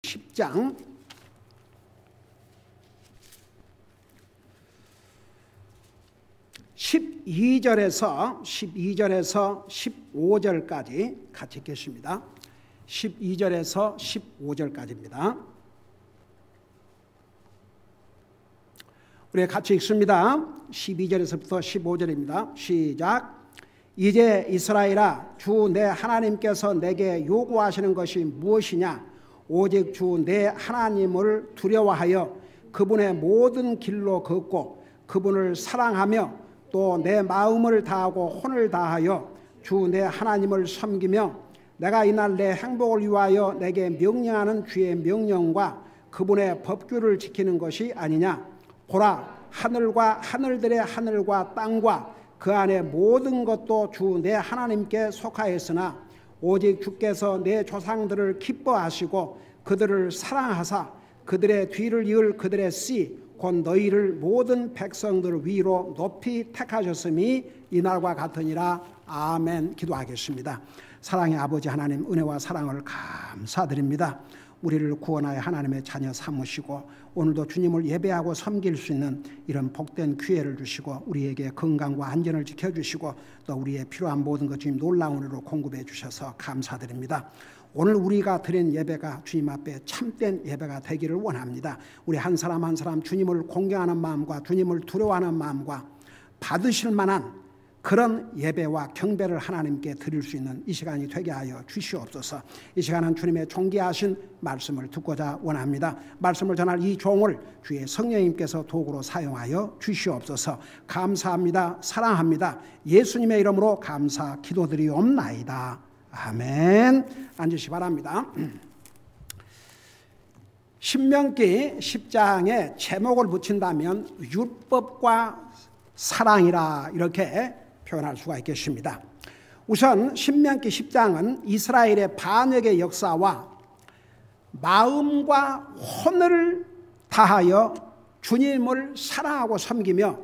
10장 12절에서 15절까지 같이 읽겠습니다. 12절에서 15절까지입니다. 우리 같이 읽습니다. 12절에서부터 15절입니다. 시작. 이제 이스라엘아, 주 내 하나님께서 내게 요구하시는 것이 무엇이냐? 오직 주 내 하나님을 두려워하여 그분의 모든 길로 걷고 그분을 사랑하며 또 내 마음을 다하고 혼을 다하여 주 내 하나님을 섬기며 내가 이날 내 행복을 위하여 내게 명령하는 주의 명령과 그분의 법규를 지키는 것이 아니냐? 보라, 하늘과 하늘들의 하늘과 땅과 그 안에 모든 것도 주 내 하나님께 속하였으나 오직 주께서 내 조상들을 기뻐하시고 그들을 사랑하사 그들의 뒤를 이을 그들의 씨 곧 너희를 모든 백성들 위로 높이 택하셨음이 이날과 같으니라. 아멘. 기도하겠습니다. 사랑의 아버지 하나님, 은혜와 사랑을 감사드립니다. 우리를 구원하여 하나님의 자녀 삼으시고 오늘도 주님을 예배하고 섬길 수 있는 이런 복된 기회를 주시고 우리에게 건강과 안전을 지켜주시고 또 우리의 필요한 모든 것 주님 놀라운 은혜로 공급해 주셔서 감사드립니다. 오늘 우리가 드린 예배가 주님 앞에 참된 예배가 되기를 원합니다. 우리 한 사람 한 사람 주님을 공경하는 마음과 주님을 두려워하는 마음과 받으실 만한 그런 예배와 경배를 하나님께 드릴 수 있는 이 시간이 되게 하여 주시옵소서. 이 시간은 주님의 존귀하신 말씀을 듣고자 원합니다. 말씀을 전할 이 종을 주의 성령님께서 도구로 사용하여 주시옵소서. 감사합니다. 사랑합니다. 예수님의 이름으로 감사 기도드리옵나이다. 아멘. 앉으시 바랍니다. 신명기 10장에 제목을 붙인다면 율법과 사랑이라 이렇게 표현할 수가 있겠습니다. 우선 신명기 10장은 이스라엘의 반역의 역사와 마음과 혼을 다하여 주님을 사랑하고 섬기며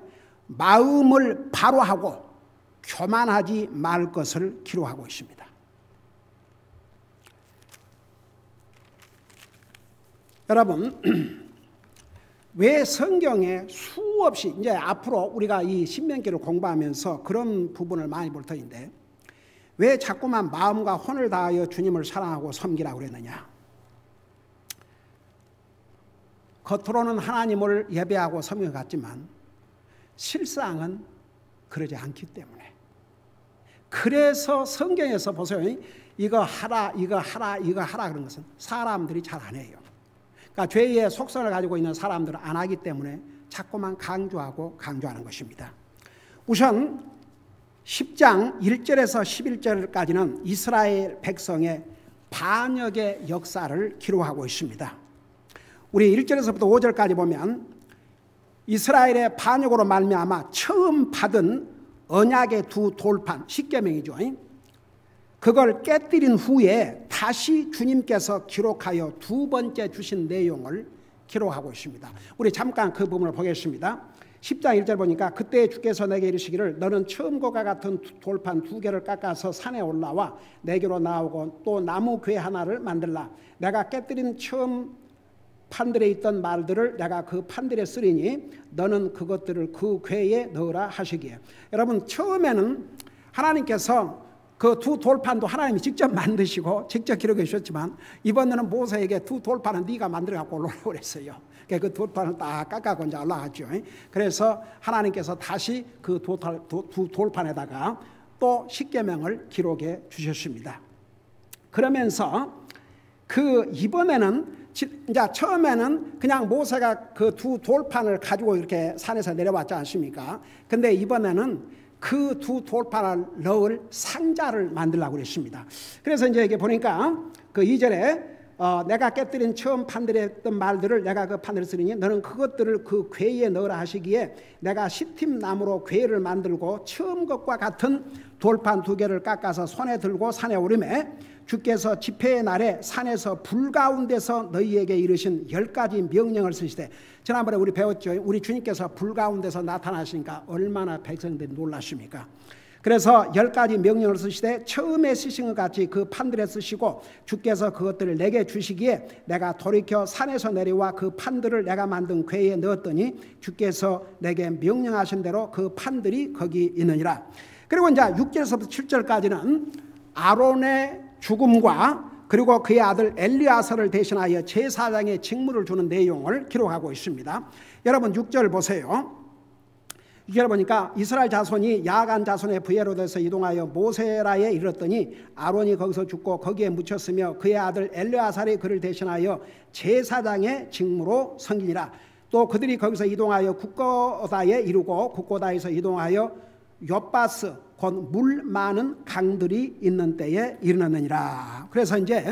마음을 바로 하고 교만하지 말 것을 기록하고 있습니다. 여러분, 왜 성경에 수없이 이제 앞으로 우리가 이 신명기를 공부하면서 그런 부분을 많이 볼 터인데 왜 자꾸만 마음과 혼을 다하여 주님을 사랑하고 섬기라고 그랬느냐? 겉으로는 하나님을 예배하고 섬기는 것 같지만 실상은 그러지 않기 때문에. 그래서 성경에서 보세요. 이거 하라, 이거 하라, 이거 하라 그런 것은 사람들이 잘 안 해요. 그러니까 죄의 속성을 가지고 있는 사람들은 안 하기 때문에 자꾸만 강조하는 것입니다. 우선 10장 1절에서 11절까지는 이스라엘 백성의 반역의 역사를 기록하고 있습니다. 우리 1절에서부터 5절까지 보면 이스라엘의 반역으로 말미암아 처음 받은 언약의 두 돌판, 십계명이죠. 그걸 깨뜨린 후에 다시 주님께서 기록하여 두 번째 주신 내용을 기록하고 있습니다. 우리 잠깐 그 부분을 보겠습니다. 10장 1절 보니까 그때 주께서 내게 이르시기를 너는 처음과 같은 돌판 두 개를 깎아서 산에 올라와 내게로 나오고 또 나무 궤 하나를 만들라. 내가 깨뜨린 처음 판들에 있던 말들을 내가 그 판들에 쓰리니 너는 그것들을 그 궤에 넣으라 하시기에. 여러분, 처음에는 하나님께서 그 두 돌판도 하나님이 직접 만드시고 직접 기록해 주셨지만 이번에는 모세에게 두 돌판은 네가 만들어 갖고 올라오라고 그랬어요. 그 돌판을 딱 깎아고 이제 올라갔죠. 그래서 하나님께서 다시 그 두 돌판에다가 또 십계명을 기록해 주셨습니다. 그러면서 그 이번에는 이제 처음에는 그냥 모세가 그 두 돌판을 가지고 이렇게 산에서 내려왔지 않습니까? 근데 이번에는 그 두 돌판을 넣을 상자를 만들려고 그랬습니다. 그래서 이제 이게 보니까 그 2절에 내가 깨뜨린 처음 판들에 했던 말들을 내가 그 판들을 쓰리니 너는 그것들을 그 궤에 넣으라 하시기에 내가 시팀 나무로 궤를 만들고 처음 것과 같은 돌판 두 개를 깎아서 손에 들고 산에 오르매 주께서 집회의 날에 산에서 불 가운데서 너희에게 이르신 10가지 명령을 쓰시되. 지난번에 우리 배웠죠. 우리 주님께서 불 가운데서 나타나시니까 얼마나 백성들이 놀랐습니까? 그래서 10가지 명령을 쓰시되 처음에 쓰신 것 같이 그 판들에 쓰시고 주께서 그것들을 내게 주시기에 내가 돌이켜 산에서 내려와 그 판들을 내가 만든 궤에 넣었더니 주께서 내게 명령하신 대로 그 판들이 거기 있느니라. 그리고 이제 6절에서부터 7절까지는 아론의 죽음과 그리고 그의 아들 엘리아사를 대신하여 제사장의 직무를 주는 내용을 기록하고 있습니다. 여러분 6절 보세요. 6절 보니까 이스라엘 자손이 야간 자손의 부에로데서 이동하여 모세라에 이르렀더니 아론이 거기서 죽고 거기에 묻혔으며 그의 아들 엘리아살이 그를 대신하여 제사장의 직무로 섬기니라. 또 그들이 거기서 이동하여 국고다에 이르고 국고다에서 이동하여 욥바스 곧 물 많은 강들이 있는 때에 이르렀느니라. 그래서 이제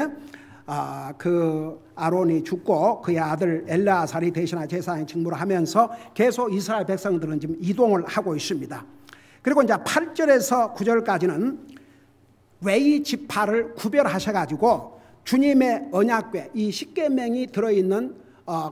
그 아론이 죽고 그의 아들 엘리아살이 대신하여 제사장의 직무를 하면서 계속 이스라엘 백성들은 지금 이동을 하고 있습니다. 그리고 이제 8절에서 9절까지는 웨이 지파를 구별하셔가지고 주님의 언약궤 이 십계명이 들어있는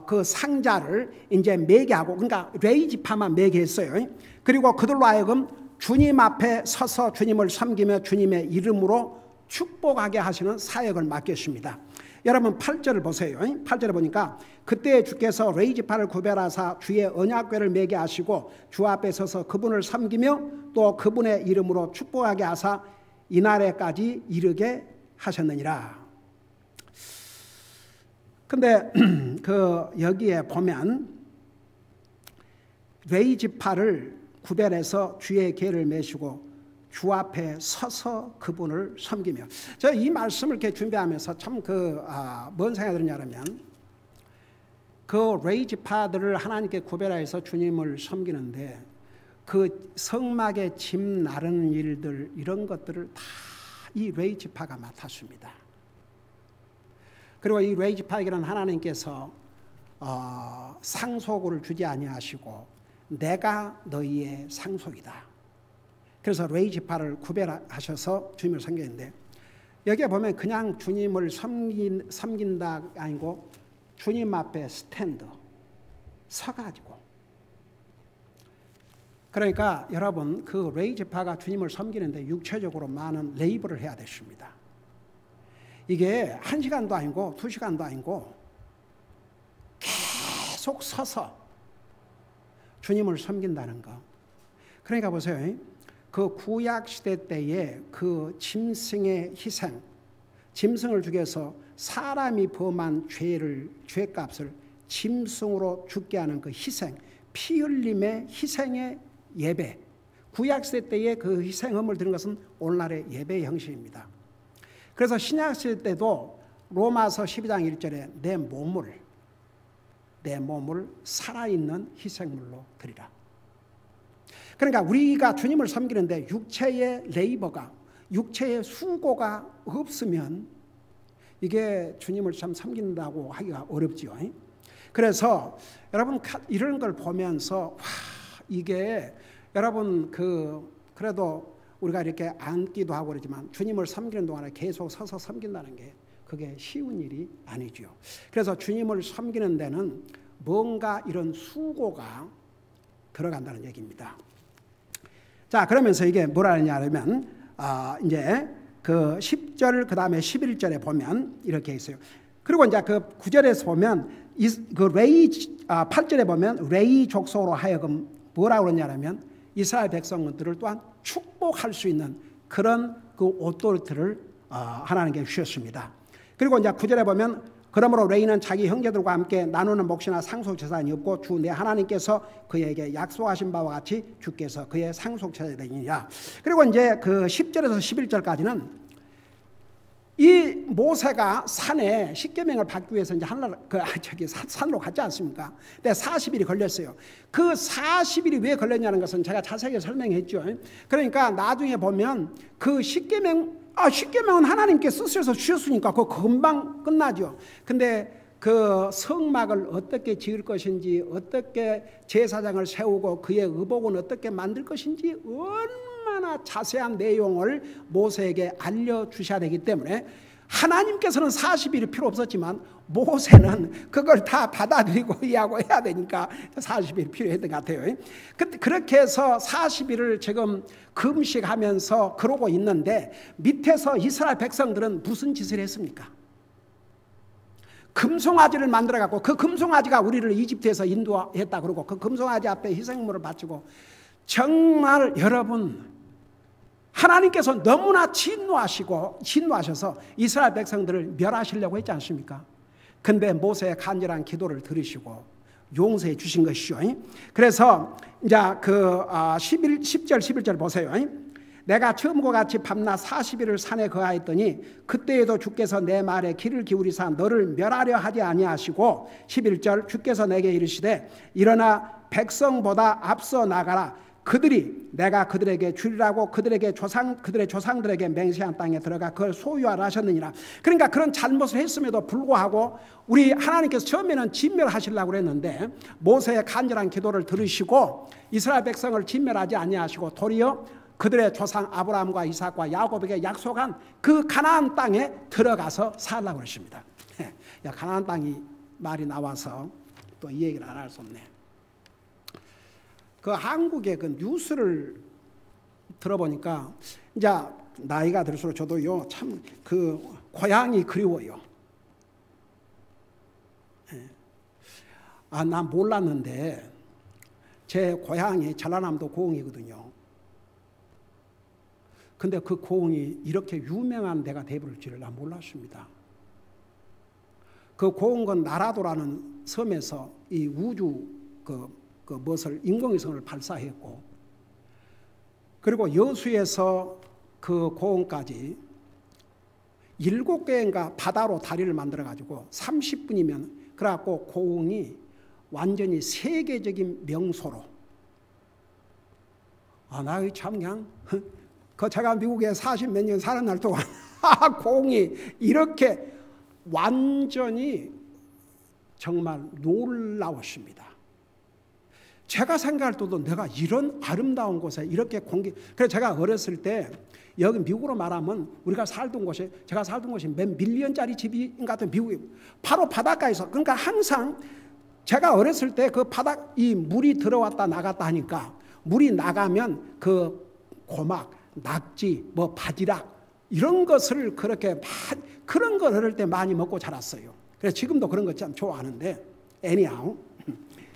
그 상자를 이제 매개하고, 그러니까 웨이 지파만 매개했어요. 그리고 그들로 하여금 주님 앞에 서서 주님을 섬기며 주님의 이름으로 축복하게 하시는 사역을 맡겼습니다. 여러분 8절을 보세요. 8절에 보니까 그때 주께서 레위 지파를 구별하사 주의 언약궤를 매게 하시고 주 앞에 서서 그분을 섬기며 또 그분의 이름으로 축복하게 하사 이날에까지 이르게 하셨느니라. 근데 그 여기에 보면 레위 지파를 구별해서 주의 궤를 매시고 주 앞에 서서 그분을 섬기며, 제가 이 말씀을 이렇게 준비하면서 참 뭔 생각이 드냐면 그 레위 지파들을 하나님께 구별해서 주님을 섬기는데 그 성막에 짐 나르는 일들 이런 것들을 다 이 레위 지파가 맡았습니다. 그리고 이 레위 지파에게는 하나님께서 상속을 주지 아니하시고 내가 너희의 상속이다. 그래서 레위 지파를 구별하셔서 주님을 섬기는데 여기에 보면 그냥 주님을 섬긴다 아니고 주님 앞에 스탠드 서가지고, 그러니까 여러분 그 레위 지파가 주님을 섬기는데 육체적으로 많은 레이버를 해야 되십니다. 이게 1시간도 아니고 2시간도 아니고 계속 서서 주님을 섬긴다는 거. 그러니까 보세요. 그 구약 시대 때에 그 짐승의 희생, 짐승을 죽여서 사람이 범한 죄값을 짐승으로 죽게 하는 그 희생, 피 흘림의 희생의 예배, 구약 시대 때의 그 희생음을 드는 것은 오늘날의 예배의 형식입니다. 그래서 신약 시대 때도 로마서 12장 1절에 내 몸을 살아있는 희생물로 드리라. 그러니까 우리가 주님을 섬기는데 육체의 레이버가, 육체의 수고가 없으면 이게 주님을 참 섬긴다고 하기가 어렵지요. 그래서 여러분 이런 걸 보면서 이게 여러분 그래도 우리가 이렇게 앉기도 하고 그러지만 주님을 섬기는 동안에 계속 서서 섬긴다는 게 그게 쉬운 일이 아니죠. 그래서 주님을 섬기는 데는 뭔가 이런 수고가 들어간다는 얘기입니다. 자, 그러면서 이게 뭐라 하냐면 이제 그 10절 그다음에 11절에 보면 이렇게 있어요. 그리고 이제 그 9절에서 보면 그 레위 8절에 보면 레위 족속으로 하여금 뭐라고 그러냐면 이스라엘 백성들을 또한 축복할 수 있는 그런 그 오토리티를 하나님께 주셨습니다. 그리고 이제 9절에 보면 그러므로 레위는 자기 형제들과 함께 나누는 몫이나 상속 재산이 없고 주 내 하나님께서 그에게 약속하신 바와 같이 주께서 그의 상속 재산이니라. 그리고 이제 그 10절에서 11절까지는 이 모세가 산에 십계명을 받기 위해서 이제 산으로 갔지 않습니까? 근데 40일이 걸렸어요. 그 40일이 왜 걸렸냐는 것은 제가 자세하게 설명했죠. 그러니까 나중에 보면 그 십계명은 하나님께 쓰셔서 주셨으니까 그거 금방 끝나죠. 근데 그 성막을 어떻게 지을 것인지, 어떻게 제사장을 세우고 그의 의복은 어떻게 만들 것인지 얼마나 자세한 내용을 모세에게 알려주셔야 되기 때문에 하나님께서는 40일이 필요 없었지만 모세는 그걸 다 받아들이고 이해하고 해야 되니까 40일이 필요했던 것 같아요. 그렇게 해서 40일을 지금 금식하면서 그러고 있는데 밑에서 이스라엘 백성들은 무슨 짓을 했습니까? 금송아지를 만들어 갖고 그 금송아지가 우리를 이집트에서 인도했다 그러고 그 금송아지 앞에 희생물을 바치고 정말 여러분 하나님께서 너무나 진노하셔서 이스라엘 백성들을 멸하시려고 했지 않습니까? 근데 모세의 간절한 기도를 들으시고 용서해 주신 것이죠. 그래서 이제 그 10절 11절 보세요. 내가 처음과 같이 밤낮 40일을 산에 거하였더니 그때에도 주께서 내 말에 귀를 기울이사 너를 멸하려 하지 아니하시고 11절 주께서 내게 이르시되 일어나 백성보다 앞서 나가라. 내가 그들에게 주리라고 그들의 조상들에게 맹세한 땅에 들어가 그걸 소유하라 하셨느니라. 그러니까 그런 잘못을 했음에도 불구하고 우리 하나님께서 처음에는 진멸하시려고 그랬는데 모세의 간절한 기도를 들으시고 이스라엘 백성을 진멸하지 아니하시고 도리어 그들의 조상 아브라함과 이삭과 야곱에게 약속한 그 가나안 땅에 들어가서 살라고 그러십니다. 가나안 땅이 말이 나와서 또 이 얘기를 안 할 수 없네. 그 한국의 그 뉴스를 들어보니까 이제 나이가 들수록 저도요 참 그 고향이 그리워요. 난 몰랐는데 제 고향이 전라남도 고흥이거든요. 근데 그 고흥이 이렇게 유명한 데가 되버릴 줄을 난 몰랐습니다. 그 고흥은 나라도라는 섬에서 이 우주 그 무엇을 인공위성을 발사했고 그리고 여수에서 그 고흥까지 7개인가 바다로 다리를 만들어 가지고 30분이면 그래갖고 고흥이 완전히 세계적인 명소로 나 참 그냥 제가 미국에 40몇 년 사는 날 동안 고흥이 이렇게 완전히 정말 놀라웠습니다. 제가 생각할 때도 내가 이런 아름다운 곳에 이렇게 그래서 제가 어렸을 때 여기 미국으로 말하면 제가 살던 곳이 몇 밀리언짜리 집인 것 같은 미국이 바로 바닷가에서 그러니까 항상 제가 어렸을 때 그 이 물이 들어왔다 나갔다 하니까 물이 나가면 그 고막, 낙지, 바지락 이런 것을 그렇게 그런 걸 어릴 때 많이 먹고 자랐어요. 그래서 지금도 그런 거 참 좋아하는데 anyhow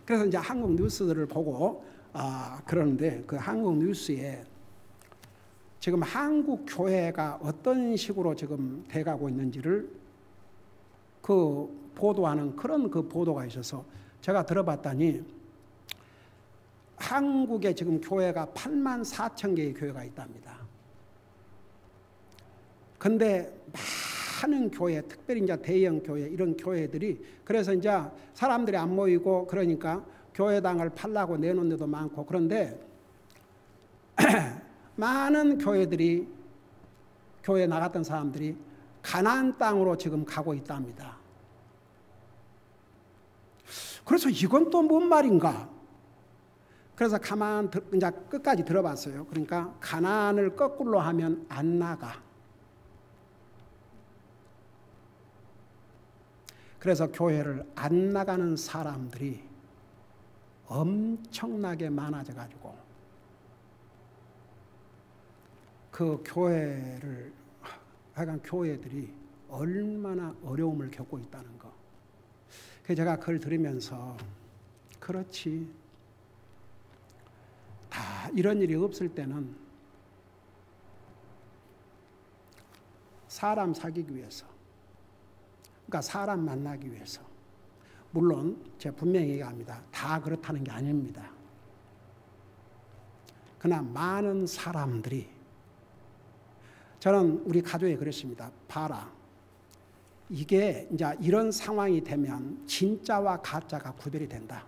그래서 이제 한국 뉴스들을 보고 그러는데 그 한국 뉴스에 지금 한국 교회가 어떤 식으로 지금 돼가고 있는지를 그 보도하는 그런 그 보도가 있어서 제가 들어봤더니 한국에 지금 교회가 84,000개의 교회가 있답니다. 근데 많은 교회, 특별히 이제 대형 교회 이런 교회들이 그래서 이제 사람들이 안 모이고 그러니까 교회당을 팔라고 내놓은 데도 많고 그런데 많은 교회에 나갔던 사람들이 가나안 땅으로 지금 가고 있답니다. 그래서 이건 또 뭔 말인가? 그래서 이제 끝까지 들어봤어요. 그러니까 가나안을 거꾸로 하면 안 나가. 그래서 교회를 안 나가는 사람들이 엄청나게 많아져 가지고 그 교회들이 얼마나 어려움을 겪고 있다는 거. 그래서 제가 그걸 들으면서 그렇지. 다 이런 일이 없을 때는 사람 사귀기 위해서 그러니까 사람 만나기 위해서 물론 제가 분명히 얘기합니다. 다 그렇다는 게 아닙니다. 그러나 많은 사람들이 저는 우리 가족에 그랬습니다. 봐라. 이게 이제 이런 상황이 되면 진짜와 가짜가 구별이 된다.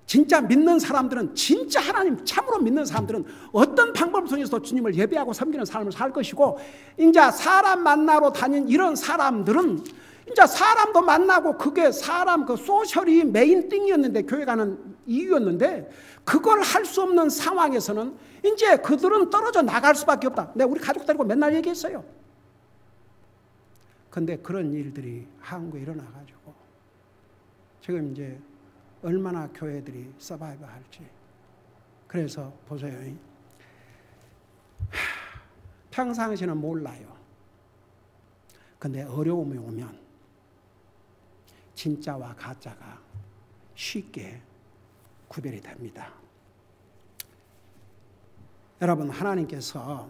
진짜 믿는 사람들은 진짜 하나님 참으로 믿는 사람들은 어떤 방법을 통해서도 주님을 예배하고 섬기는 삶을 살 것이고 이제 사람 만나러 다닌 이런 사람들은 이제 사람도 만나고 그게 사람 그 소셜이 메인 띵이었는데 교회 가는 이유였는데 그걸 할 수 없는 상황에서는 이제 그들은 떨어져 나갈 수밖에 없다. 내가 우리 가족 데리고 맨날 얘기했어요. 근데 그런 일들이 한국에 일어나가지고 지금 이제 얼마나 교회들이 서바이브 할지. 그래서 보세요. 평상시는 몰라요. 근데 어려움이 오면 진짜와 가짜가 쉽게 구별이 됩니다. 여러분, 하나님께서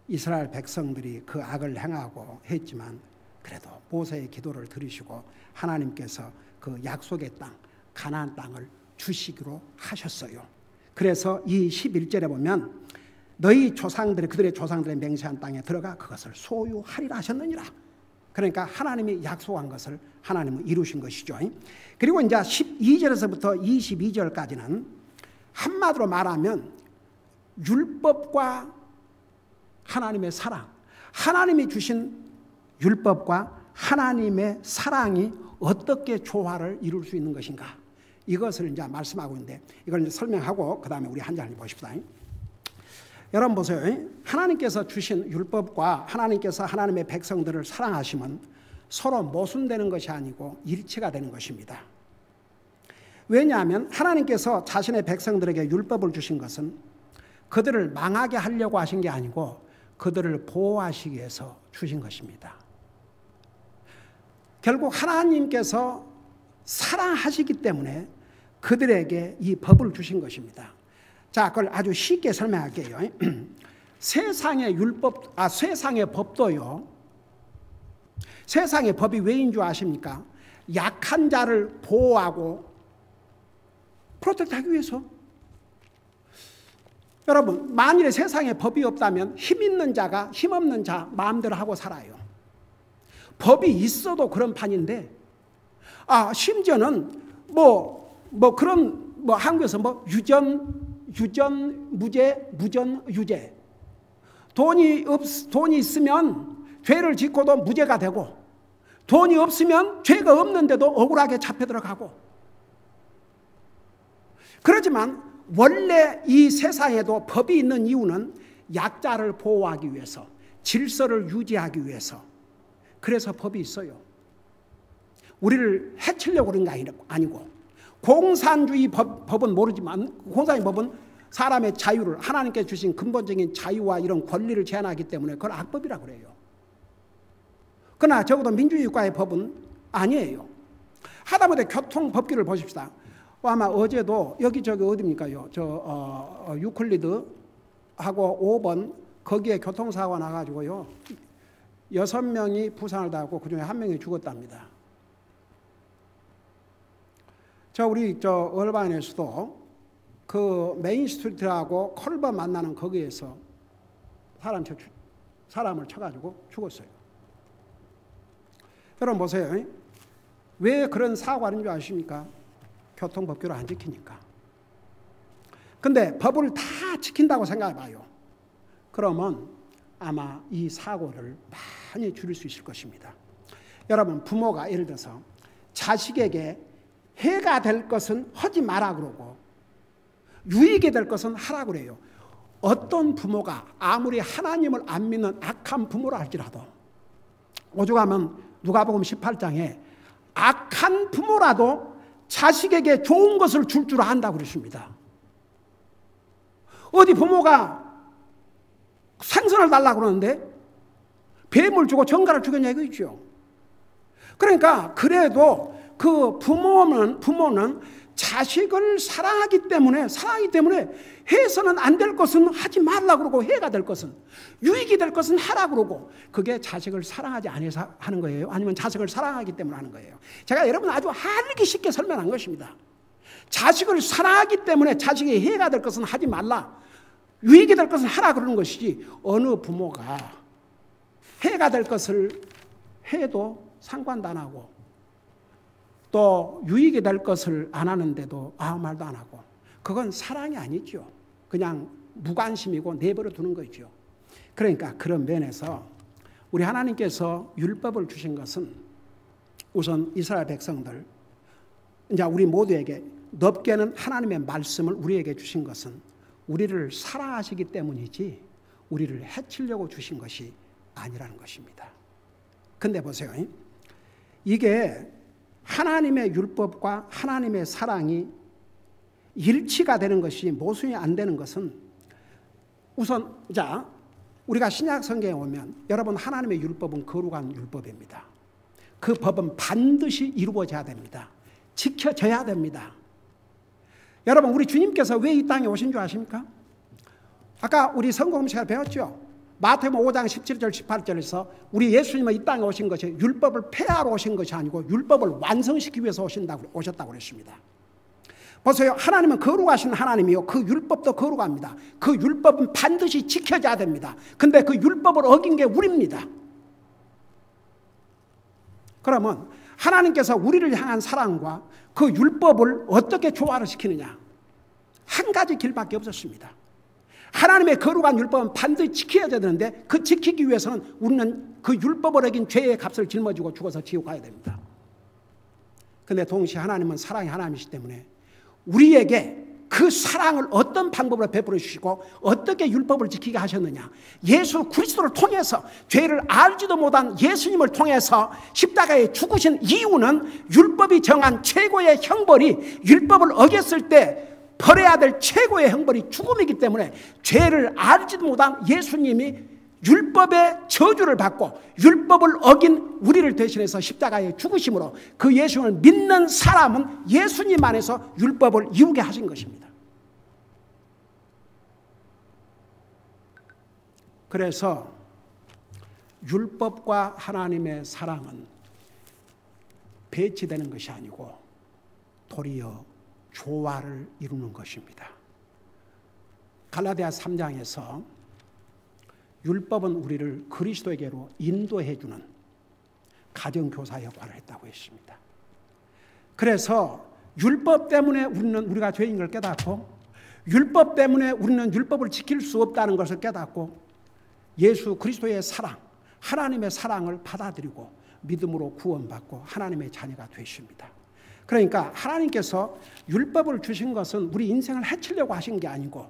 이스라엘 백성들이 그 악을 행하고 했지만 그래도 모세의 기도를 들으시고 하나님께서 그 약속의 땅, 가나안 땅을 주시기로 하셨어요. 그래서 이 11절에 보면 너희 조상들이 그들의 조상들의 맹세한 땅에 들어가 그것을 소유하리라 하셨느니라. 그러니까 하나님이 약속한 것을 하나님은 이루신 것이죠. 그리고 이제 12절에서부터 22절까지는 한마디로 말하면 율법과 하나님의 사랑, 하나님이 주신 율법과 하나님의 사랑이 어떻게 조화를 이룰 수 있는 것인가, 이것을 이제 말씀하고 있는데 이걸 이제 설명하고 그 다음에 우리 한 장을 보십시다. 여러분 보세요. 하나님께서 주신 율법과 하나님께서 하나님의 백성들을 사랑하시면 서로 모순되는 것이 아니고 일치가 되는 것입니다. 왜냐하면 하나님께서 자신의 백성들에게 율법을 주신 것은 그들을 망하게 하려고 하신 게 아니고 그들을 보호하시기 위해서 주신 것입니다. 결국 하나님께서 사랑하시기 때문에 그들에게 이 법을 주신 것입니다. 자, 그걸 아주 쉽게 설명할게요. 세상의 율법, 세상의 법도요. 세상의 법이 왜인 줄 아십니까? 약한 자를 보호하고 프로텍트하기 위해서. 여러분, 만일에 세상에 법이 없다면 힘 있는 자가 힘 없는 자 마음대로 하고 살아요. 법이 있어도 그런 판인데, 심지어는 그런 한국에서 유전 무죄, 무전 유죄. 돈이 있으면 죄를 짓고도 무죄가 되고, 돈이 없으면 죄가 없는데도 억울하게 잡혀 들어가고. 그렇지만 원래 이 세상에도 법이 있는 이유는 약자를 보호하기 위해서, 질서를 유지하기 위해서. 그래서 법이 있어요. 우리를 해치려고 그런 게 아니고, 공산주의 법은 모르지만 공산주의 법은 사람의 자유를, 하나님께 주신 근본적인 자유와 이런 권리를 제한하기 때문에 그걸 악법이라고 그래요. 그러나 적어도 민주주의 국가의 법은 아니에요. 하다못해 교통법규를 보십시다. 아마 어제도 여기저기 어디입니까요? 유클리드하고 5번 거기에 교통사고가 나가지고요. 6명이 부상을 당하고 그중에 1명이 죽었답니다. 우리 얼반에서도 그 메인 스트리트하고 컬버 만나는 거기에서 사람을 쳐가지고 죽었어요. 여러분 보세요. 왜 그런 사고가 하는 줄 아십니까? 교통법규를 안 지키니까. 근데 법을 다 지킨다고 생각해 봐요. 그러면 아마 이 사고를 많이 줄일 수 있을 것입니다. 여러분, 부모가 예를 들어서 자식에게 해가 될 것은 하지 마라 그러고 유익이 될 것은 하라 그래요. 어떤 부모가 아무리 하나님을 안 믿는 악한 부모라 할지라도, 오죽하면 누가복음 18장에 악한 부모라도 자식에게 좋은 것을 줄 줄 안다고 그랬습니다. 어디 부모가 생선을 달라고 그러는데 뱀을 주고 정갈을 주겠냐 이거죠. 그러니까 그래도 그 부모는 자식을 사랑하기 때문에 해서는 안 될 것은 하지 말라 그러고, 해가 될 것은, 유익이 될 것은 하라 그러고, 그게 자식을 사랑하지 않아서 하는 거예요? 아니면 자식을 사랑하기 때문에 하는 거예요? 제가 여러분 아주 알기 쉽게 설명한 것입니다. 자식을 사랑하기 때문에 자식이 해가 될 것은 하지 말라, 유익이 될 것은 하라 그러는 것이지, 어느 부모가 해가 될 것을 해도 상관도 안 하고 또 유익이 될 것을 안 하는데도 아무 말도 안 하고, 그건 사랑이 아니죠. 그냥 무관심이고 내버려 두는 거죠. 그러니까 그런 면에서 우리 하나님께서 율법을 주신 것은 우선 이스라엘 백성들, 이제 우리 모두에게 넓게는 하나님의 말씀을 우리에게 주신 것은 우리를 사랑하시기 때문이지 우리를 해치려고 주신 것이 아니라는 것입니다. 근데 보세요. 이게 하나님의 율법과 하나님의 사랑이 일치가 되는 것이 모순이 안 되는 것은 우선 자 우리가 신약 성경에 오면 여러분 하나님의 율법은 거룩한 율법입니다. 그 법은 반드시 이루어져야 됩니다. 지켜져야 됩니다. 여러분 우리 주님께서 왜 이 땅에 오신 줄 아십니까? 아까 우리 성경 시간에 배웠죠. 마태복음 5장 17절 18절에서 우리 예수님은 이 땅에 오신 것이 율법을 폐하러 오신 것이 아니고 율법을 완성시키기 위해서 오셨다고 그랬습니다. 보세요. 하나님은 거룩하신 하나님이요. 그 율법도 거룩합니다. 그 율법은 반드시 지켜져야 됩니다. 근데 그 율법을 어긴 게 우리입니다. 그러면 하나님께서 우리를 향한 사랑과 그 율법을 어떻게 조화를 시키느냐? 한 가지 길밖에 없었습니다. 하나님의 거룩한 율법은 반드시 지켜야 되는데 그 지키기 위해서는 우리는 그 율법을 어긴 죄의 값을 짊어지고 죽어서 지옥 가야 됩니다. 그런데 동시에 하나님은 사랑의 하나님이시기 때문에 우리에게 그 사랑을 어떤 방법으로 베풀어 주시고 어떻게 율법을 지키게 하셨느냐? 예수 그리스도를 통해서 죄를 알지도 못한 예수님을 통해서 십자가에 죽으신 이유는 율법이 정한 최고의 형벌이 율법을 어겼을 때 벌해야 될 최고의 형벌이 죽음이기 때문에 죄를 알지도 못한 예수님이 율법의 저주를 받고 율법을 어긴 우리를 대신해서 십자가에 죽으심으로 그 예수님을 믿는 사람은 예수님 안에서 율법을 이루게 하신 것입니다. 그래서 율법과 하나님의 사랑은 배치되는 것이 아니고 도리어 조화를 이루는 것입니다. 갈라디아 3장에서 율법은 우리를 그리스도에게로 인도해주는 가정교사 역할을 했다고 했습니다. 그래서 율법 때문에 우리가 죄인 걸 깨닫고 율법 때문에 우리는 율법을 지킬 수 없다는 것을 깨닫고 예수 그리스도의 사랑, 하나님의 사랑을 받아들이고 믿음으로 구원받고 하나님의 자녀가 되십니다. 그러니까 하나님께서 율법을 주신 것은 우리 인생을 해치려고 하신 게 아니고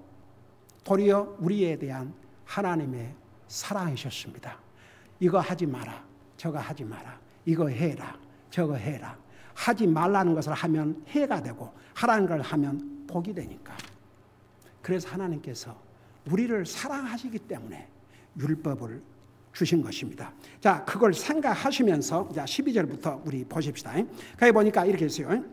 도리어 우리에 대한 하나님의 사랑이셨습니다. 이거 하지 마라, 저거 하지 마라, 이거 해라, 저거 해라. 하지 말라는 것을 하면 해가 되고 하라는 걸 하면 복이 되니까. 그래서 하나님께서 우리를 사랑하시기 때문에 율법을 주신 것입니다. 자, 그걸 생각하시면서 12절부터 우리 보십시다. 거기 보니까 이렇게 했어요.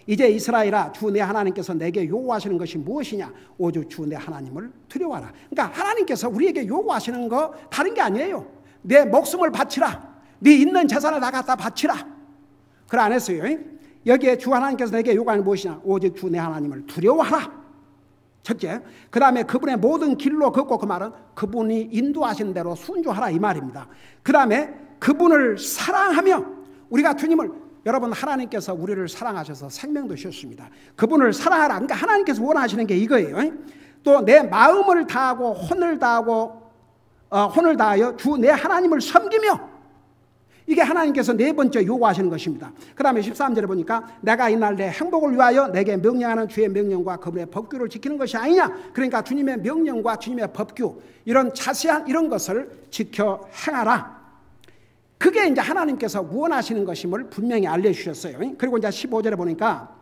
이제 이스라엘아, 주 내 하나님께서 내게 요구하시는 것이 무엇이냐? 오직 주 내 하나님을 두려워하라. 그러니까 하나님께서 우리에게 요구하시는 거 다른 게 아니에요. 내 목숨을 바치라. 네 있는 재산을 다 갖다 바치라. 그걸 안 했어요. 여기에 주 하나님께서 내게 요구하는 무엇이냐? 오직 주 내 하나님을 두려워하라. 첫째, 그 다음에 그분의 모든 길로 걷고, 그 말은 그분이 인도하신 대로 순종하라 이 말입니다. 그 다음에 그분을 사랑하며, 우리가 주님을, 여러분 하나님께서 우리를 사랑하셔서 생명도 주셨습니다. 그분을 사랑하라. 그러니까 하나님께서 원하시는 게 이거예요. 또 내 마음을 다하고 혼을 다하여 주 내 하나님을 섬기며, 이게 하나님께서 네 번째 요구하시는 것입니다. 그 다음에 13절에 보니까 내가 이날 내 행복을 위하여 내게 명령하는 주의 명령과 그분의 법규를 지키는 것이 아니냐. 그러니까 주님의 명령과 주님의 법규, 이런 자세한 이런 것을 지켜 행하라. 그게 이제 하나님께서 원하시는 것임을 분명히 알려주셨어요. 그리고 이제 15절에 보니까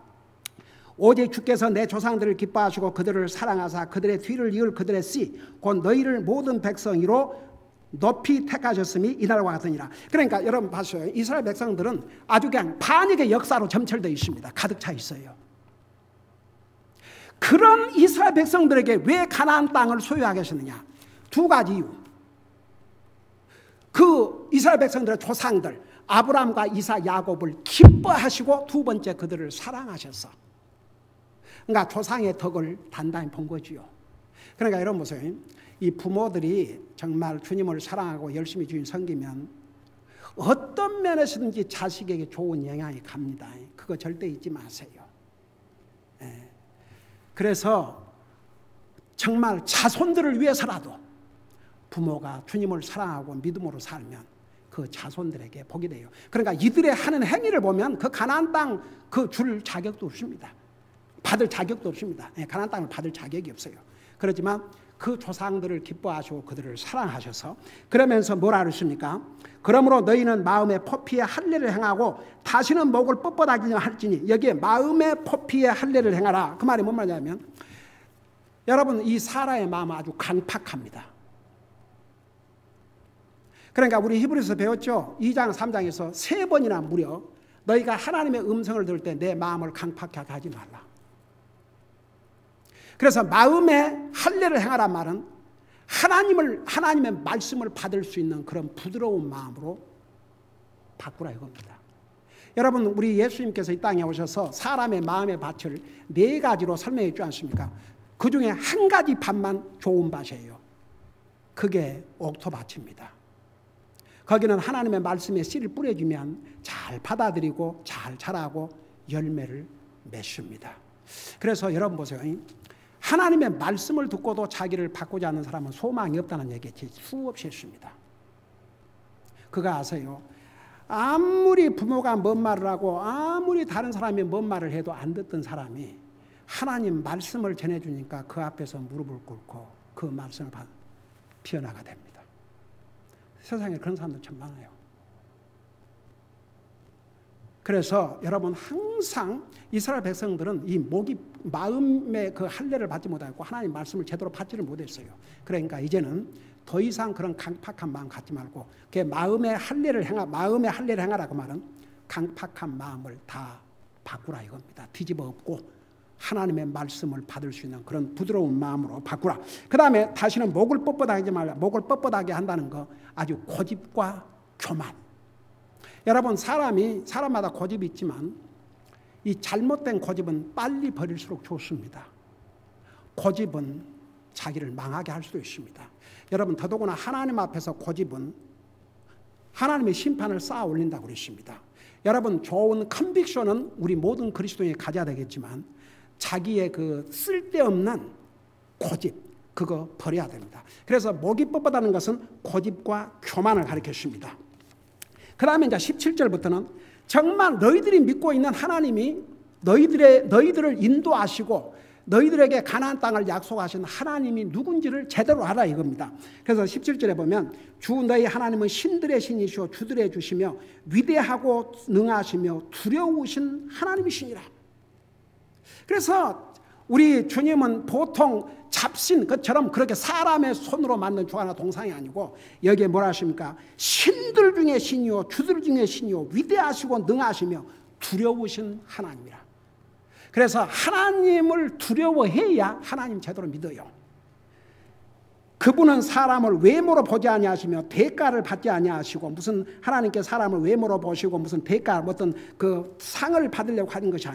오직 주께서 내 조상들을 기뻐하시고 그들을 사랑하사 그들의 뒤를 이을 그들의 씨 곧 너희를 모든 백성이로 높이 택하셨음이 이날과 같으니라. 그러니까 여러분 봤어요. 이스라엘 백성들은 아주 그냥 반역의 역사로 점철되어 있습니다. 가득 차 있어요. 그런 이스라엘 백성들에게 왜 가나안 땅을 소유하게 하셨느냐? 두 가지 이유. 그 이스라엘 백성들의 조상들 아브라함과 이삭, 야곱을 기뻐하시고 두 번째 그들을 사랑하셔서, 그러니까 조상의 덕을 단단히 본 거지요. 그러니까 여러분 보세요. 이 부모들이 정말 주님을 사랑하고 열심히 주님 섬기면 어떤 면에서든지 자식에게 좋은 영향이 갑니다. 그거 절대 잊지 마세요. 그래서 정말 자손들을 위해서라도 부모가 주님을 사랑하고 믿음으로 살면 그 자손들에게 복이 돼요. 그러니까 이들의 하는 행위를 보면 그 가나안 땅 그 줄 자격도 없습니다. 받을 자격도 없습니다. 가나안 땅을 받을 자격이 없어요. 그렇지만 그 조상들을 기뻐하시고 그들을 사랑하셔서 그러면서 뭐라 그러십니까? 그러므로 너희는 마음의 포피에 할례를 행하고 다시는 목을 뻣뻣하게 할지니 여기에 마음의 포피에 할례를 행하라. 그 말이 뭔 말이냐면 여러분 이 사람의 마음은 아주 강팍합니다. 그러니까 우리 히브리서 배웠죠? 2장 3장에서 3번이나 무려 너희가 하나님의 음성을 들을 때 내 마음을 강팍하게 하지 말라. 그래서 마음의 할례를 행하란 말은 하나님의 말씀을 받을 수 있는 그런 부드러운 마음으로 바꾸라 이겁니다. 여러분 우리 예수님께서 이 땅에 오셔서 사람의 마음의 밭을 4가지로 설명해 주지 않습니까? 그 중에 한 가지 밭만 좋은 밭이에요. 그게 옥토밭입니다. 거기는 하나님의 말씀에 씨를 뿌려주면 잘 받아들이고 잘 자라고 열매를 맺습니다. 그래서 여러분 보세요. 하나님의 말씀을 듣고도 자기를 바꾸지 않는 사람은 소망이 없다는 얘기 수없이 했습니다. 그거 아세요? 아무리 부모가 뭔 말을 하고 아무리 다른 사람이 뭔 말을 해도 안 듣던 사람이 하나님 말씀을 전해주니까 그 앞에서 무릎을 꿇고 그 말씀을 피어나가 됩니다. 세상에 그런 사람들 참 많아요. 그래서 여러분 항상 이스라엘 백성들은 이 마음의 그 할례를 받지 못하고 하나님 말씀을 제대로 받지를 못했어요. 그러니까 이제는 더 이상 그런 강팍한 마음 갖지 말고 그 마음의 할례를 행하라 그 말은 강팍한 마음을 다 바꾸라 이겁니다. 뒤집어 엎고 하나님의 말씀을 받을 수 있는 그런 부드러운 마음으로 바꾸라. 그 다음에 다시는 목을 뻣뻣하게 하지 말라. 목을 뻣뻣하게 한다는 거 아주 고집과 교만. 여러분 사람마다 고집이 있지만 이 잘못된 고집은 빨리 버릴수록 좋습니다. 고집은 자기를 망하게 할 수도 있습니다. 여러분 더더구나 하나님 앞에서 고집은 하나님의 심판을 쌓아 올린다고 그랬습니다. 여러분 좋은 컨빅션은 우리 모든 그리스도인이 가져야 되겠지만 자기의 그 쓸데없는 고집 그거 버려야 됩니다. 그래서 목이 뻣뻣하는 것은 고집과 교만을 가리켰습니다. 그 다음에 이제 17절부터는 정말 너희들이 믿고 있는 하나님이 너희들을 인도하시고 너희들에게 가나안 땅을 약속하신 하나님이 누군지를 제대로 알아 이겁니다. 그래서 17절에 보면 주 너희 하나님은 신들의 신이시오 주들의 주시며 위대하고 능하시며 두려우신 하나님이시니라. 그래서 우리 주님은 보통 잡신 것처럼 그렇게 사람의 손으로 만든 주하나 동상이 아니고 여기에 뭐라 하십니까? 신들 중에 신이요 주들 중에 신이요 위대하시고 능하시며 두려우신 하나님이라. 그래서 하나님을 두려워해야 하나님 제대로 믿어요. 그분은 사람을 외모로 보지 아니하시며 대가를 받지 아니하시고 무슨 하나님께 사람을 외모로 보시고 무슨 대가 어떤 그 상을 받으려고 하는 것이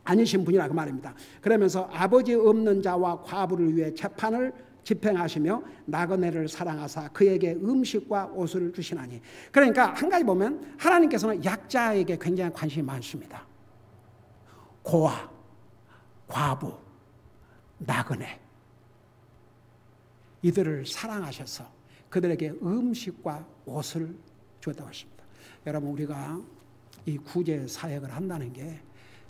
아니신 분이라 그 말입니다. 그러면서 아버지 없는 자와 과부를 위해 재판을 집행하시며 나그네를 사랑하사 그에게 음식과 옷을 주시나니. 그러니까 한 가지 보면 하나님께서는 약자에게 굉장히 관심이 많습니다. 고아, 과부, 나그네 이들을 사랑하셔서 그들에게 음식과 옷을 주었다고 하십니다. 여러분 우리가 이 구제 사역을 한다는 게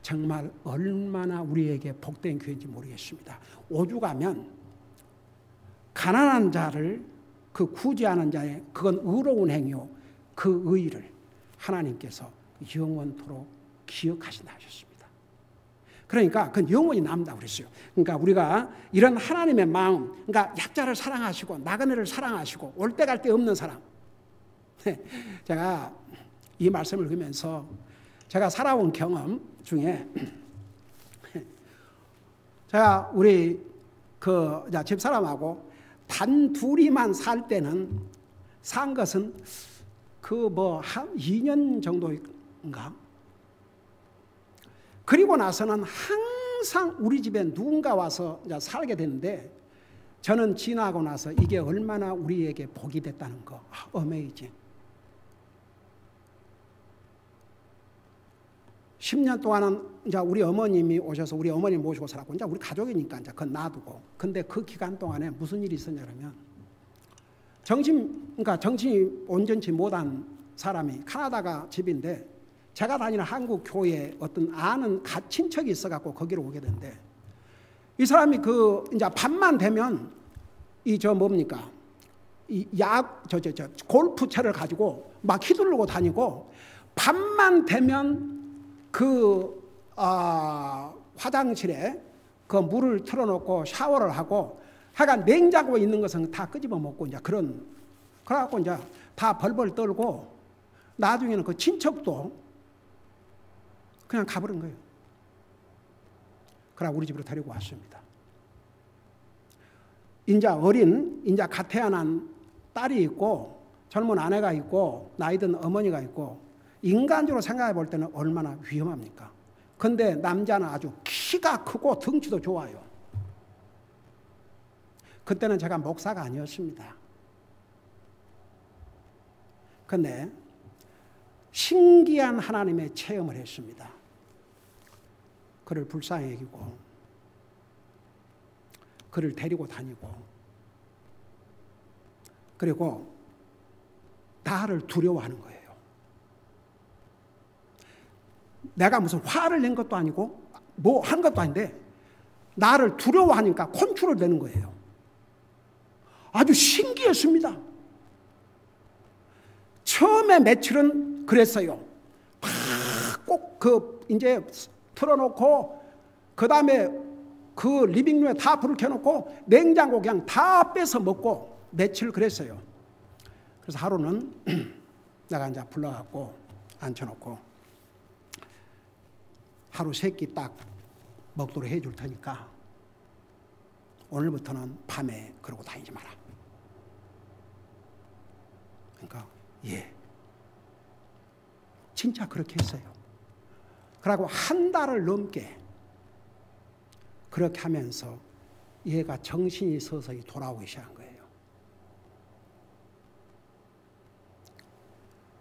정말 얼마나 우리에게 복된 교회인지 모르겠습니다. 오죽하면 가난한 자를 그 구제하는 자의 그건 의로운 행위요 그 의의를 하나님께서 영원토록 기억하신다 하셨습니다. 그러니까 그건 영원히 남다고 그랬어요. 그러니까 우리가 이런 하나님의 마음, 그러니까 약자를 사랑하시고 나그네를 사랑하시고 올 때 갈 데 없는 사람. 제가 이 말씀을 읽으면서 제가 살아온 경험 중에 제가 우리 그 집사람하고 단 둘이만 살 때는 산 것은 그 뭐 한 2년 정도인가. 그리고 나서는 항상 우리 집에 누군가 와서 이제 살게 되는데 저는 지나고 나서 이게 얼마나 우리에게 복이 됐다는 거. 어메이징. 10년 동안은 이제 우리 어머님이 오셔서 우리 어머님 모시고 살았고 이제 우리 가족이니까 이제 그건 놔두고. 근데 그 기간 동안에 무슨 일이 있었냐면 정신이 온전치 못한 사람이 캐나다가 집인데 제가 다니는 한국 교회에 어떤 아는 친척이 있어갖고 거기로 오게 됐는데 이 사람이 그 이제 밤만 되면 이 저 뭡니까? 이 골프채를 가지고 막 휘두르고 다니고 밤만 되면 그 화장실에 그 물을 틀어놓고 샤워를 하고 하여간 냉장고에 있는 것은 다 끄집어 먹고 이제 그래갖고 이제 다 벌벌 떨고 나중에는 그 친척도 그냥 가버린 거예요. 그러고 우리 집으로 데리고 왔습니다. 이제 이제 갓 태어난 딸이 있고 젊은 아내가 있고 나이든 어머니가 있고 인간적으로 생각해 볼 때는 얼마나 위험합니까? 근데 남자는 아주 키가 크고 덩치도 좋아요. 그때는 제가 목사가 아니었습니다. 근데 신기한 하나님의 체험을 했습니다. 그를 불쌍히 여기고 그를 데리고 다니고 그리고 나를 두려워하는 거예요. 내가 무슨 화를 낸 것도 아니고 뭐 한 것도 아닌데 나를 두려워하니까 컨트롤 되는 거예요. 아주 신기했습니다. 처음에 며칠은 그랬어요. 꼭 이제 틀어놓고 그 다음에 그 리빙룸에 다 불을 켜놓고 냉장고 그냥 다 빼서 먹고 며칠 그랬어요. 그래서 하루는 내가 이제 불러갖고 앉혀놓고 하루 세 끼 딱 먹도록 해줄 테니까 오늘부터는 밤에 그러고 다니지 마라. 그러니까 예, 진짜 그렇게 했어요. 그러고 한 달을 넘게 그렇게 하면서 얘가 정신이 서서히 돌아오기 시작한 거예요.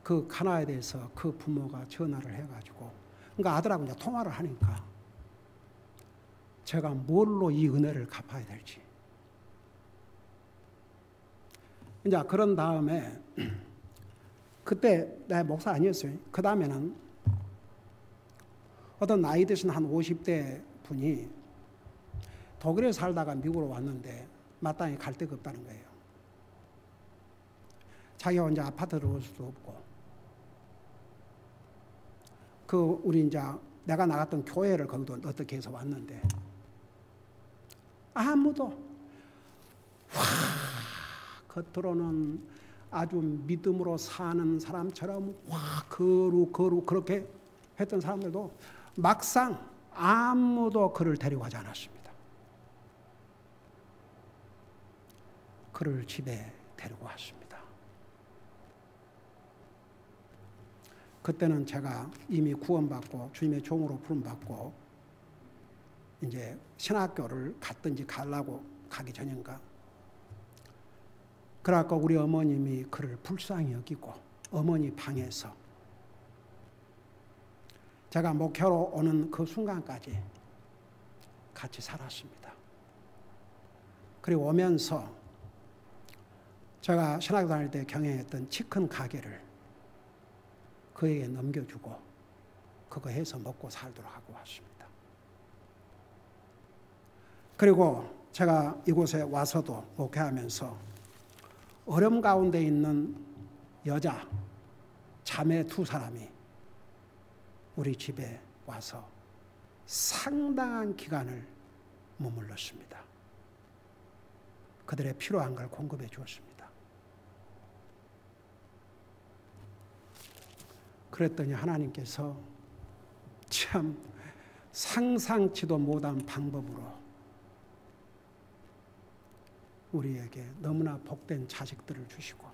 그 가나에 대해서 그 부모가 전화를 해가지고 그러니까 아들하고 이제 통화를 하니까 제가 뭘로 이 은혜를 갚아야 될지 이제 그런 다음에 그때 내 목사 아니었어요. 그 다음에는 어떤 나이 드신 한 50대 분이 독일에 살다가 미국으로 왔는데 마땅히 갈 데가 없다는 거예요. 자기가 혼자 아파트를 올 수도 없고 우리 이제 내가 나갔던 교회를 거기도 어떻게 해서 왔는데 아무도 겉으로는 아주 믿음으로 사는 사람처럼 거룩 그렇게 했던 사람들도 막상 아무도 그를 데려가지 않았습니다. 그를 집에 데리고 왔습니다. 그때는 제가 이미 구원받고 주님의 종으로 부름받고 이제 신학교를 갔든지 가려고 가기 전인가. 그래갖고 우리 어머님이 그를 불쌍히 여기고 어머니 방에서 제가 목회로 오는 그 순간까지 같이 살았습니다. 그리고 오면서 제가 신학교 다닐 때 경영했던 치킨 가게를 그에게 넘겨주고 그거 해서 먹고 살도록 하고 왔습니다. 그리고 제가 이곳에 와서도 목회하면서 어려움 가운데 있는 여자 자매 2사람이 우리 집에 와서 상당한 기간을 머물렀습니다. 그들의 필요한 걸 공급해 주었습니다. 그랬더니 하나님께서 참 상상치도 못한 방법으로 우리에게 너무나 복된 자식들을 주시고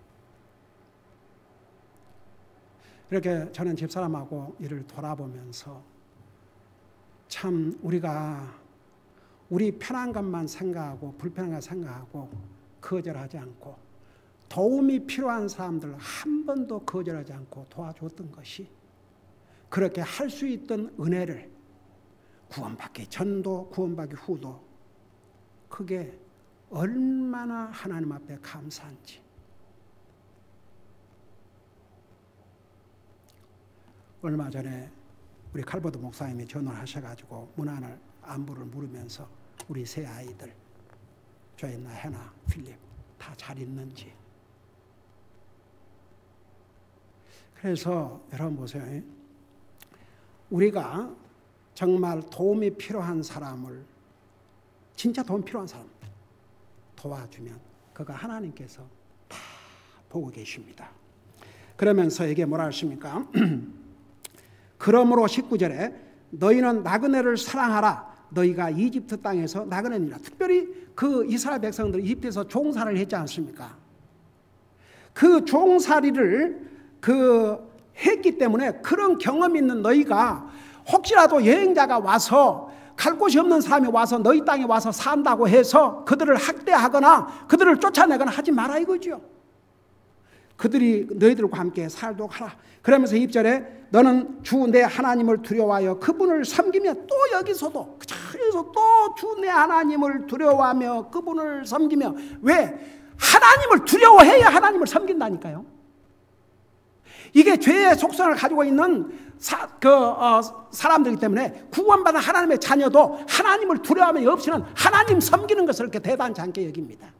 이렇게 저는 집사람하고 이를 돌아보면서 참 우리가 우리 편한 것만 생각하고 불편한 것 생각하고 거절하지 않고 도움이 필요한 사람들 한 번도 거절하지 않고 도와줬던 것이 그렇게 할 수 있던 은혜를 구원받기 전도 구원받기 후도 그게 얼마나 하나님 앞에 감사한지. 얼마 전에 우리 칼버드 목사님이 전화를 하셔가지고 문안을 안부를 물으면서 우리 세 아이들, 조앤나, 해나, 필립 다 잘 있는지. 그래서 여러분 보세요. 우리가 정말 도움이 필요한 사람을, 진짜 도움 필요한 사람 도와주면 그가 하나님께서 다 보고 계십니다. 그러면서 이게 뭐라 하십니까? 그러므로 19절에 너희는 나그네를 사랑하라. 너희가 이집트 땅에서 나그네니라. 특별히 그 이스라엘 백성들이 이집트에서 종살이를 했지 않습니까? 그 종살이를 했기 때문에 그런 경험이 있는 너희가 혹시라도 여행자가 와서 갈 곳이 없는 사람이 와서 너희 땅에 와서 산다고 해서 그들을 학대하거나 그들을 쫓아내거나 하지 마라 이거죠. 그들이 너희들과 함께 살도록 하라. 그러면서 2절에 너는 주 내 하나님을 두려워하여 그분을 섬기며, 또 여기서도 그래서 또 주 내 하나님을 두려워하며 그분을 섬기며. 왜? 하나님을 두려워해야 하나님을 섬긴다니까요. 이게 죄의 속성을 가지고 있는 사람들이기 때문에 구원받은 하나님의 자녀도 하나님을 두려워하며 없이는 하나님 섬기는 것을 그렇게 대단치 않게 여깁니다.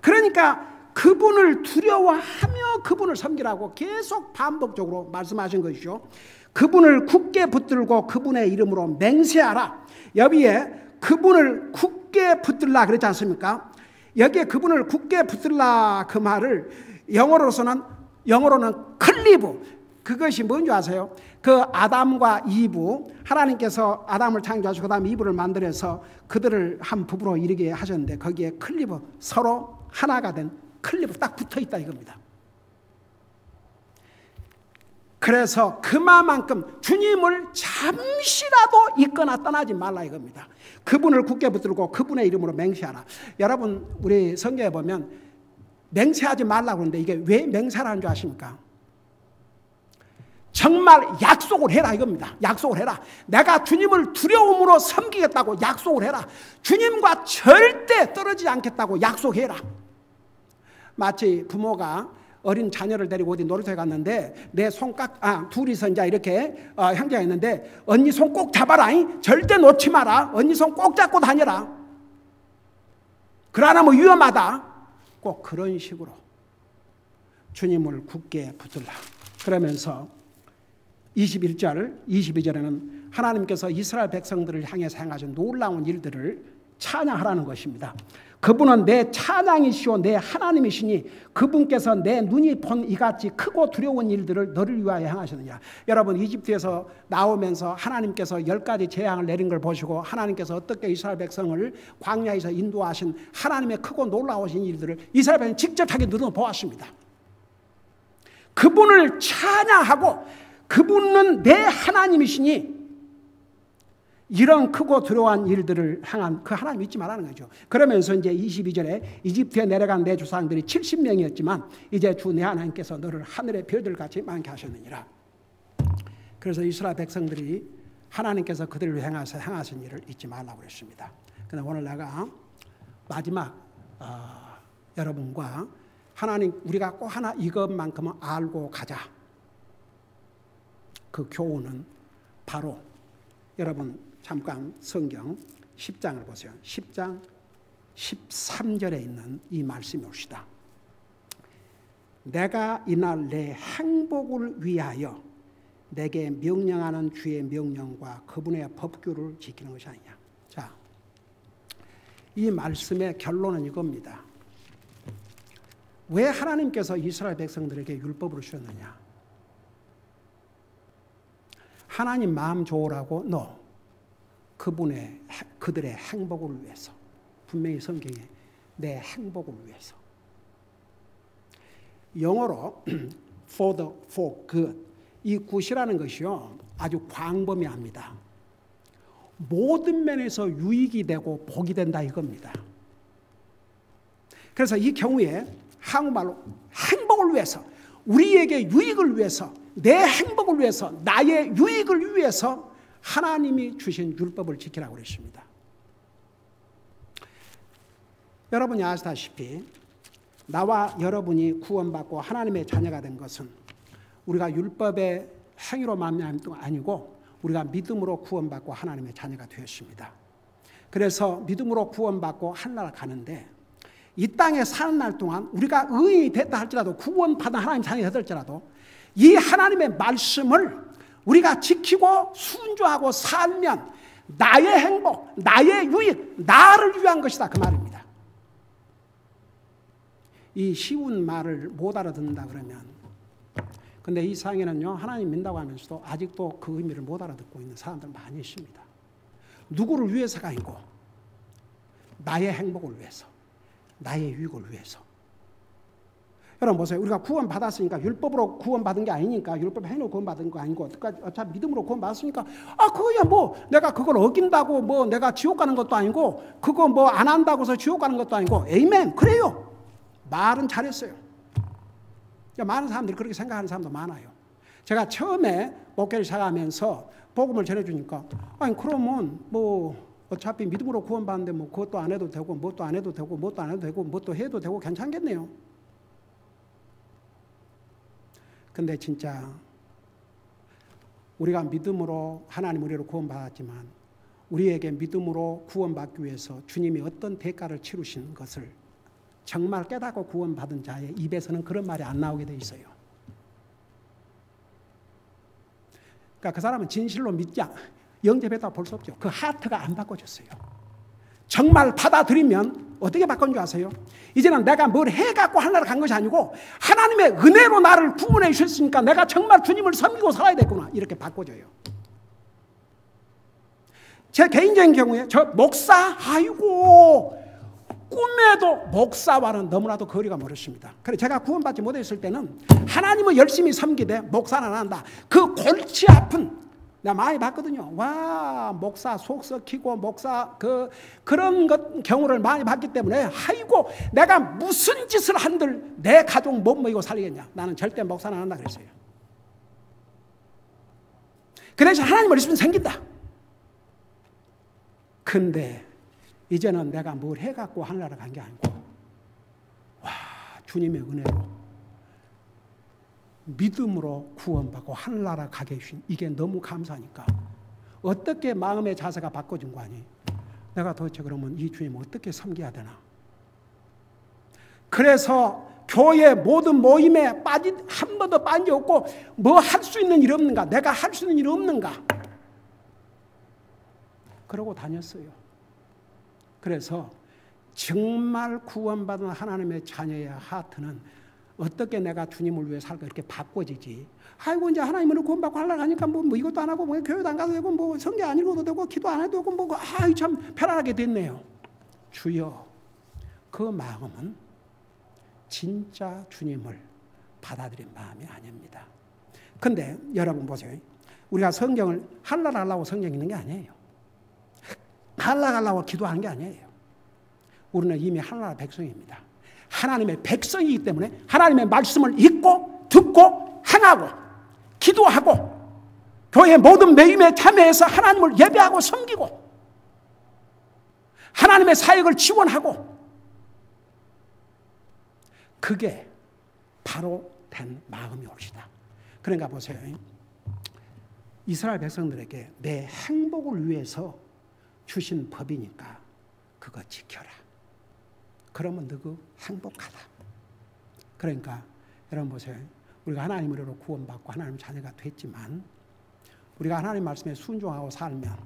그러니까 그분을 두려워하며 그분을 섬기라고 계속 반복적으로 말씀하신 것이죠. 그분을 굳게 붙들고 그분의 이름으로 맹세하라. 여기에 그분을 굳게 붙들라 그랬지 않습니까? 여기에 그분을 굳게 붙들라 그 말을 영어로는 클리브, 그것이 뭔지 아세요? 그 아담과 이브, 하나님께서 아담을 창조하시고 그다음 이브를 만들어서 그들을 한 부부로 이르게 하셨는데 거기에 클리브, 서로 하나가 된 클리브 딱 붙어있다 이겁니다. 그래서 그만큼 주님을 잠시라도 있거나 떠나지 말라 이겁니다. 그분을 굳게 붙들고 그분의 이름으로 맹세하라. 여러분 우리 성경에 보면 맹세하지 말라고 하는데 이게 왜 맹세하라는 줄 아십니까? 정말 약속을 해라 이겁니다. 약속을 해라. 내가 주님을 두려움으로 섬기겠다고 약속을 해라. 주님과 절대 떨어지지 않겠다고 약속해라. 마치 부모가 어린 자녀를 데리고 어디 놀이터에 갔는데 내 둘이서 이제 이렇게 형제가 있는데 언니 손 꼭 잡아라. 절대 놓지 마라. 언니 손 꼭 잡고 다녀라. 그러나 뭐 위험하다. 꼭 그런 식으로 주님을 굳게 붙들라. 그러면서 21절, 22절에는 하나님께서 이스라엘 백성들을 향해서 행하신 놀라운 일들을 찬양하라는 것입니다. 그분은 내 찬양이시오 내 하나님이시니 그분께서 내 눈이 본 이같이 크고 두려운 일들을 너를 위하여 행하셨느냐. 여러분 이집트에서 나오면서 하나님께서 10가지 재앙을 내린 걸 보시고 하나님께서 어떻게 이스라엘 백성을 광야에서 인도하신 하나님의 크고 놀라우신 일들을 이스라엘 백성이 직접 자기 눈으로 보았습니다. 그분을 찬양하고 그분은 내 하나님이시니 이런 크고 두려운 일들을 행한 그 하나님 잊지 말라는 거죠. 그러면서 이제 22절에 이집트에 내려간 내 조상들이 70명이었지만 이제 주 내 하나님께서 너를 하늘의 별들같이 많게 하셨느니라. 그래서 이스라엘 백성들이 하나님께서 그들을 행하신 일을 잊지 말라고 그랬습니다. 그런데 오늘 내가 마지막 여러분과 하나님 우리가 꼭 하나 이것만큼은 알고 가자. 그 교훈은 바로 여러분 잠깐 성경 10장을 보세요. 10장 13절에 있는 이 말씀이 옵시다. 내가 이날 내 행복을 위하여 내게 명령하는 주의 명령과 그분의 법규를 지키는 것이 아니냐. 자, 이 말씀의 결론은 이겁니다. 왜 하나님께서 이스라엘 백성들에게 율법을 주셨느냐? 하나님 마음 좋으라고 그들의 행복을 위해서. 분명히 성경에 내 행복을 위해서. 영어로 for good. 이 good이라는 것이요 아주 광범위합니다. 모든 면에서 유익이 되고 복이 된다 이겁니다. 그래서 이 경우에 한국말로 행복을 위해서, 우리에게 유익을 위해서, 내 행복을 위해서, 나의 유익을 위해서 하나님이 주신 율법을 지키라고 그랬습니다. 여러분이 아시다시피 나와 여러분이 구원받고 하나님의 자녀가 된 것은 우리가 율법의 행위로 말미암은 아니고 우리가 믿음으로 구원받고 하나님의 자녀가 되었습니다. 그래서 믿음으로 구원받고 하늘나라 가는데 이 땅에 사는 날 동안 우리가 의인이 됐다 할지라도 구원받은 하나님 자녀가 될지라도 이 하나님의 말씀을 우리가 지키고 순종하고 살면 나의 행복, 나의 유익, 나를 위한 것이다 그 말입니다. 이 쉬운 말을 못 알아듣는다 그러면 근데 이 세상에는요 하나님 믿는다고 하면서도 아직도 그 의미를 못 알아듣고 있는 사람들 많이 있습니다. 누구를 위해서가 아니고 나의 행복을 위해서, 나의 유익을 위해서. 여러분 보세요. 우리가 구원받았으니까 율법으로 구원받은 게 아니니까 율법 행위로 구원받은 거 아니고 어차피 믿음으로 구원받았으니까 그거야 뭐 내가 그걸 어긴다고 뭐 내가 지옥 가는 것도 아니고 그거 뭐 안 한다고 해서 지옥 가는 것도 아니고 에이멘 그래요. 말은 잘했어요. 많은 사람들이 그렇게 생각하는 사람도 많아요. 제가 처음에 목회를 시작하면서 복음을 전해주니까 아니 그러면 뭐 어차피 믿음으로 구원받는데 뭐 그것도 안 해도 되고 뭣도 안 해도 되고 뭣도 안 해도 되고 뭣도 해도 되고 괜찮겠네요. 근데 진짜 우리가 믿음으로 하나님 우리로 구원받았지만 우리에게 믿음으로 구원받기 위해서 주님이 어떤 대가를 치르신 것을 정말 깨닫고 구원받은 자의 입에서는 그런 말이 안 나오게 돼 있어요. 그러니까 그 사람은 진실로 믿지 영접했다 볼 수 없죠. 그 하트가 안 바꿔졌어요. 정말 받아들이면 어떻게 바꾼 줄 아세요? 이제는 내가 뭘 해갖고 하나를 간 것이 아니고 하나님의 은혜로 나를 구원해 주셨으니까 내가 정말 주님을 섬기고 살아야 되구나 이렇게 바꿔져요. 제 개인적인 경우에 저 목사 아이고 꿈에도 목사와는 너무나도 거리가 멀었습니다. 그래서 제가 구원받지 못했을 때는 하나님을 열심히 섬기되 목사는 안 한다. 그 골치 아픈 내가 많이 봤거든요. 와 목사 속 썩히고 목사 그런 경우를 많이 봤기 때문에 아이고 내가 무슨 짓을 한들 내 가족 못 먹이고 살리겠냐. 나는 절대 목사는 안 한다 그랬어요. 그 대신 하나님을 있으면 생긴다. 근데 이제는 내가 뭘 해갖고 하늘나라 간 게 아니고 와 주님의 은혜로 믿음으로 구원받고 하늘나라 가게 해주신 이게 너무 감사하니까 어떻게 마음의 자세가 바꿔진 거 아니? 내가 도대체 그러면 이 주님 어떻게 섬겨야 되나? 그래서 교회 모든 모임에 한 번도 빠진 적 없고 뭐 할 수 있는 일 없는가? 내가 할 수 있는 일 없는가? 그러고 다녔어요. 그래서 정말 구원받은 하나님의 자녀의 하트는 어떻게 내가 주님을 위해 살까 이렇게 바꿔지지. 아이고 이제 하나님을 구원받고 하려고 하니까 뭐 이것도 안 하고 뭐 교회도 안 가도 되고 뭐 성경 안 읽어도 되고 기도 안 해도 되고 뭐 참 편안하게 됐네요. 주여 그 마음은 진짜 주님을 받아들인 마음이 아닙니다. 근데 여러분 보세요. 우리가 성경을 하려고 하려고 성경 읽는 게 아니에요. 하려고 하려고 기도하는 게 아니에요. 우리는 이미 하나님의 백성입니다. 하나님의 백성이기 때문에 하나님의 말씀을 읽고 듣고 행하고 기도하고 교회 모든 모임에 참여해서 하나님을 예배하고 섬기고 하나님의 사역을 지원하고 그게 바로 된 마음이 옵시다. 그러니까 보세요. 이스라엘 백성들에게 내 행복을 위해서 주신 법이니까 그거 지켜라. 그러면 너그 행복하다. 그러니까 여러분 보세요. 우리가 하나님으로 구원받고 하나님 자녀가 됐지만 우리가 하나님 말씀에 순종하고 살면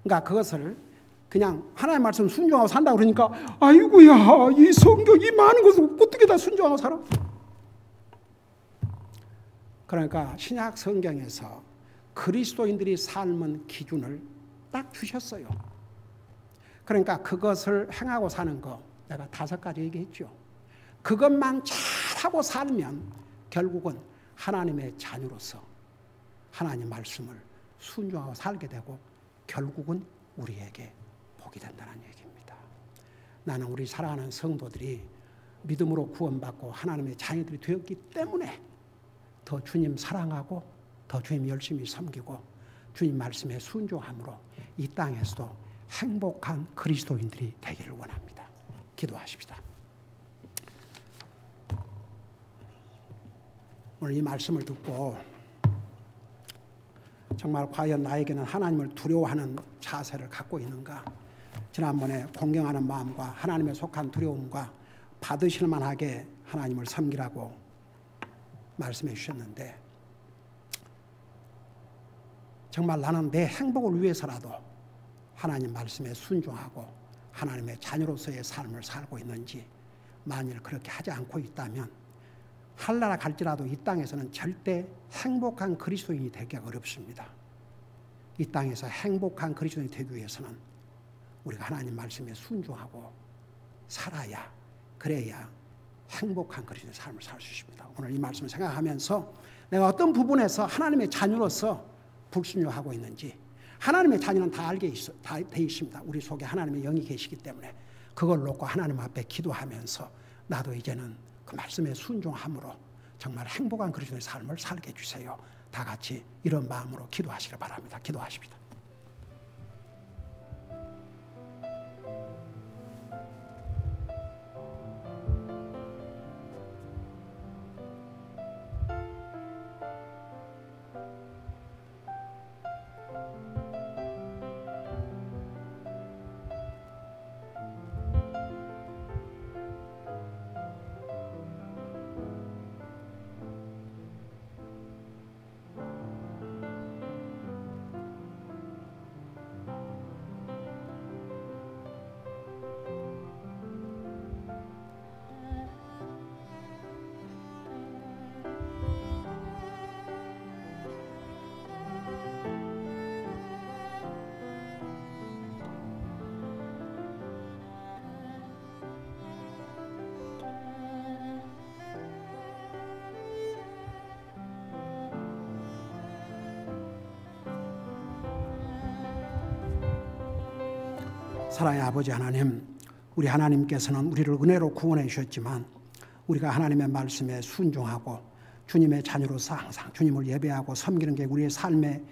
그러니까 그것을 그냥 하나님 말씀 순종하고 산다 그러니까 아이고야 이 성경 이 많은 것을 어떻게 다 순종하고 살아? 그러니까 신약 성경에서 그리스도인들이 삶은 기준을 딱 주셨어요. 그러니까 그것을 행하고 사는 거 내가 5가지 얘기했죠. 그것만 잘하고 살면 결국은 하나님의 자녀로서 하나님 말씀을 순종하고 살게 되고 결국은 우리에게 복이 된다는 얘기입니다. 나는 우리 사랑하는 성도들이 믿음으로 구원받고 하나님의 자녀들이 되었기 때문에 더 주님 사랑하고 더 주님 열심히 섬기고 주님 말씀에 순종함으로 이 땅에서도 행복한 그리스도인들이 되기를 원합니다. 기도하십시다. 오늘 이 말씀을 듣고 정말 과연 나에게는 하나님을 두려워하는 자세를 갖고 있는가? 지난번에 공경하는 마음과 하나님에 속한 두려움과 받으실 만하게 하나님을 섬기라고 말씀해 주셨는데, 정말 나는 내 행복을 위해서라도 하나님 말씀에 순종하고 하나님의 자녀로서의 삶을 살고 있는지, 만일 그렇게 하지 않고 있다면 할나라 갈지라도 이 땅에서는 절대 행복한 그리스도인이 되기가 어렵습니다. 이 땅에서 행복한 그리스도인이 되기 위해서는 우리가 하나님 말씀에 순종하고 살아야, 그래야 행복한 그리스도의 삶을 살 수 있습니다. 오늘 이 말씀을 생각하면서 내가 어떤 부분에서 하나님의 자녀로서 불순종하고 있는지, 하나님의 자녀는 다 알게 다 돼 있습니다. 우리 속에 하나님의 영이 계시기 때문에 그걸 놓고 하나님 앞에 기도하면서 나도 이제는 그 말씀에 순종함으로 정말 행복한 그리스도의 삶을 살게 해주세요. 다 같이 이런 마음으로 기도하시길 바랍니다. 기도하십니다. 사랑의 아버지 하나님, 우리 하나님께서는 우리를 은혜로 구원해 주셨지만 우리가 하나님의 말씀에 순종하고 주님의 자녀로서 항상 주님을 예배하고 섬기는 게 우리의 삶의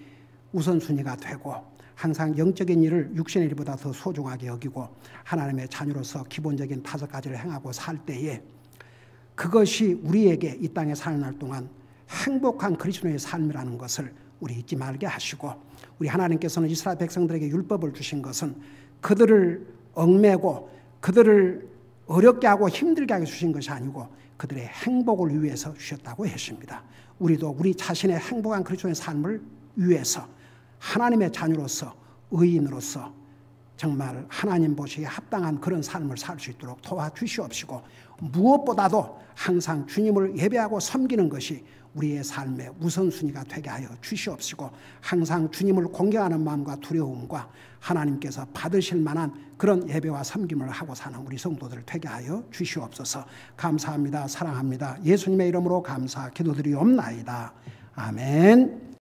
우선순위가 되고, 항상 영적인 일을 육신의 일보다 더 소중하게 여기고 하나님의 자녀로서 기본적인 5가지를 행하고 살 때에 그것이 우리에게 이 땅에 사는 날 동안 행복한 그리스도의 삶이라는 것을 우리 잊지 말게 하시고, 우리 하나님께서는 이스라엘 백성들에게 율법을 주신 것은 그들을 얽매고 그들을 어렵게 하고 힘들게 하게 주신 것이 아니고 그들의 행복을 위해서 주셨다고 했습니다. 우리도 우리 자신의 행복한 그리스도의 삶을 위해서 하나님의 자녀로서, 의인으로서 정말 하나님 보시기에 합당한 그런 삶을 살 수 있도록 도와주시옵시고, 무엇보다도 항상 주님을 예배하고 섬기는 것이 우리의 삶의 우선순위가 되게 하여 주시옵시고, 항상 주님을 공경하는 마음과 두려움과 하나님께서 받으실 만한 그런 예배와 섬김을 하고 사는 우리 성도들 되게 하여 주시옵소서. 감사합니다. 사랑합니다. 예수님의 이름으로 감사 기도드리옵나이다. 아멘.